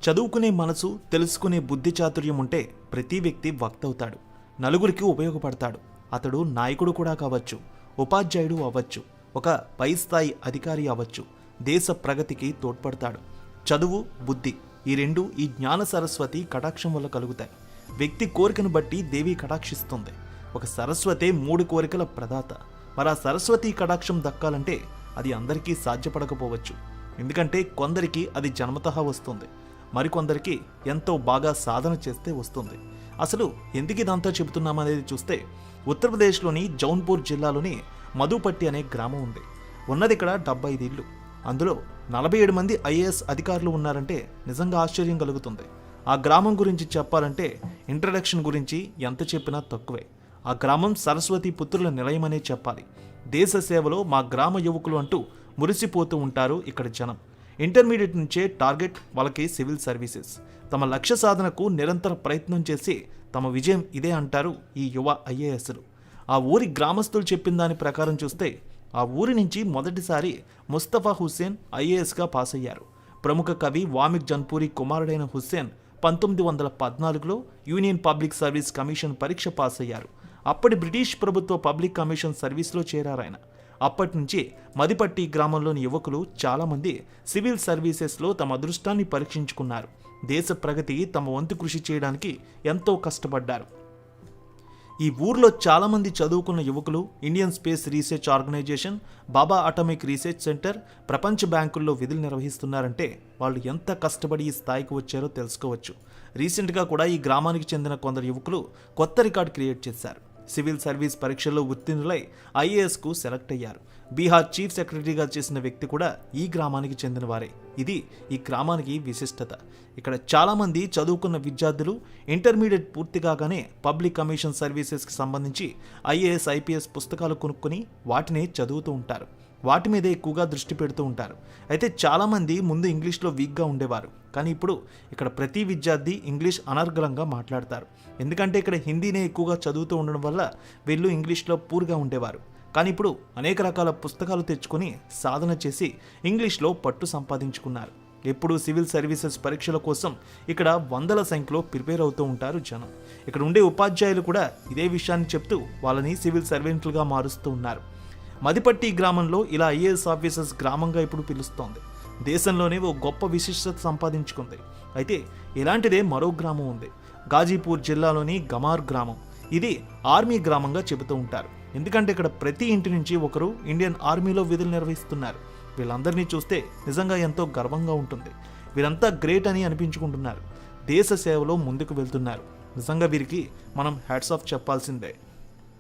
చదువుకునే మనసు, తెలుసుకునే బుద్ధి చాతుర్యం ఉంటే ప్రతి వ్యక్తి వక్త అవుతాడు, నలుగురికి ఉపయోగపడతాడు. అతడు నాయకుడు కూడా కావచ్చు, ఉపాధ్యాయుడు అవ్వచ్చు, ఒక పై స్థాయి అధికారి అవ్వచ్చు, దేశ ప్రగతికి తోడ్పడతాడు. చదువు, బుద్ధి ఈ రెండు ఈ జ్ఞాన సరస్వతి కటాక్షం వల్ల కలుగుతాయి. వ్యక్తి కోరికను బట్టి దేవి కటాక్షిస్తుంది. ఒక సరస్వతే 3 కోరికల ప్రదాత. మరి ఆ సరస్వతి కటాక్షం దక్కాలంటే అది అందరికీ సాధ్యపడకపోవచ్చు. ఎందుకంటే కొందరికి అది జన్మతః వస్తుంది, మరికొందరికి ఎంతో బాగా సాధన చేస్తే వస్తుంది. అసలు ఎందుకు ఇదంతా చెబుతున్నామనేది చూస్తే, ఉత్తరప్రదేశ్లోని జౌన్పూర్ జిల్లాలోని మధుపట్టి అనే గ్రామం ఉంది. ఉన్నది ఇక్కడ 75 ఇళ్ళు. అందులో 47 మంది ఐఏఎస్ అధికారులు ఉన్నారంటే నిజంగా ఆశ్చర్యం కలుగుతుంది. ఆ గ్రామం గురించి చెప్పాలంటే ఇంట్రడక్షన్ గురించి ఎంత చెప్పినా తక్కువే. ఆ గ్రామం సరస్వతి పుత్రుల నిలయమనే చెప్పాలి. దేశ సేవలో మా గ్రామ యువకులు అంటూ మురిసిపోతూ ఉంటారు ఇక్కడ జనం. ఇంటర్మీడియట్ నుంచే టార్గెట్ వాళ్ళకి సివిల్ సర్వీసెస్. తమ లక్ష్య సాధనకు నిరంతర ప్రయత్నం చేసి తమ విజయం ఇదే అంటారు ఈ యువ ఐఏఎస్లు. ఆ ఊరి గ్రామస్తులు చెప్పిన దాని ప్రకారం చూస్తే, ఆ ఊరి నుంచి మొదటిసారి ముస్తఫా హుస్సేన్ ఐఏఎస్గా పాస్ అయ్యారు. ప్రముఖ కవి వామిక్ జన్పూరి కుమారుడైన హుస్సేన్ 1914లో యూనియన్ పబ్లిక్ సర్వీస్ కమిషన్ పరీక్ష పాస్ అయ్యారు. అప్పటి బ్రిటిష్ ప్రభుత్వ పబ్లిక్ కమిషన్ సర్వీస్లో చేరారాయన. అప్పటి నుంచి మదిపట్టి గ్రామంలోని యువకులు చాలామంది సివిల్ సర్వీసెస్లో తమ అదృష్టాన్ని పరీక్షించుకున్నారు. దేశ ప్రగతికి తమ వంతు కృషి చేయడానికి ఎంతో కష్టపడ్డారు. ఈ ఊర్లో చాలామంది చదువుకున్న యువకులు ఇండియన్ స్పేస్ రీసెర్చ్ ఆర్గనైజేషన్, బాబా అటామిక్ రీసెర్చ్ సెంటర్, ప్రపంచ బ్యాంకుల్లో విధులు నిర్వహిస్తున్నారంటే వాళ్ళు ఎంత కష్టపడి ఈ స్థాయికి వచ్చారో తెలుసుకోవచ్చు. రీసెంట్గా కూడా ఈ గ్రామానికి చెందిన కొందరు యువకులు కొత్త రికార్డు క్రియేట్ చేశారు. సివిల్ సర్వీస్ పరీక్షల్లో ఉత్తీర్ణులై ఐఏఎస్కు సెలెక్ట్ అయ్యారు. బీహార్ చీఫ్ సెక్రటరీగా చేసిన వ్యక్తి కూడా ఈ గ్రామానికి చెందిన వారే. ఇది ఈ గ్రామానికి విశిష్టత. ఇక్కడ చాలామంది చదువుకున్న విద్యార్థులు ఇంటర్మీడియట్ పూర్తి కాగానే పబ్లిక్ కమిషన్ సర్వీసెస్కి సంబంధించి ఐఏఎస్, ఐపీఎస్ పుస్తకాలు కొనుక్కొని వాటిని చదువుతూ ఉంటారు. వాటి మీదే ఎక్కువగా దృష్టి పెడుతూ ఉంటారు. అయితే చాలామంది ముందు ఇంగ్లీష్లో వీక్గా ఉండేవారు. కానీ ఇప్పుడు ఇక్కడ ప్రతి విద్యార్థి ఇంగ్లీష్ అనర్గళంగా మాట్లాడతారు. ఎందుకంటే ఇక్కడ హిందీనే ఎక్కువగా చదువుతూ ఉండడం వల్ల వీళ్ళు ఇంగ్లీష్లో పూర్గా ఉండేవారు. కానీ ఇప్పుడు అనేక రకాల పుస్తకాలు తెచ్చుకొని సాధన చేసి ఇంగ్లీష్లో పట్టు సంపాదించుకున్నారు. ఎప్పుడు సివిల్ సర్వీసెస్ పరీక్షల కోసం ఇక్కడ వందల సంఖ్యలో ప్రిపేర్ అవుతూ ఉంటారు జనం. ఇక్కడ ఉండే ఉపాధ్యాయులు కూడా ఇదే విషయాన్ని చెప్తూ వాళ్ళని సివిల్ సర్వెంట్లుగా మారుస్తూ ఉన్నారు. మదిపట్టి గ్రామంలో ఇలా ఐఏఎస్ ఆఫీసర్స్ గ్రామంగా ఇప్పుడు పిలుస్తోంది. దేశంలోనే ఓ గొప్ప విశిష్టత సంపాదించుకుంది. అయితే ఇలాంటిదే మరో గ్రామం ఉంది. గాజీపూర్ జిల్లాలోని గమార్ గ్రామం. ఇది ఆర్మీ గ్రామంగా చెబుతూ ఉంటారు. ఎందుకంటే ఇక్కడ ప్రతి ఇంటి నుంచి ఒకరు ఇండియన్ ఆర్మీలో విధులు నిర్వహిస్తున్నారు. వీళ్ళందరినీ చూస్తే నిజంగా ఎంతో గర్వంగా ఉంటుంది. వీరంతా గ్రేట్ అని అనిపించుకుంటున్నారు. దేశ సేవలో ముందుకు వెళ్తున్నారు. నిజంగా వీరికి మనం హ్యాట్స్ ఆఫ్ చెప్పాల్సిందే.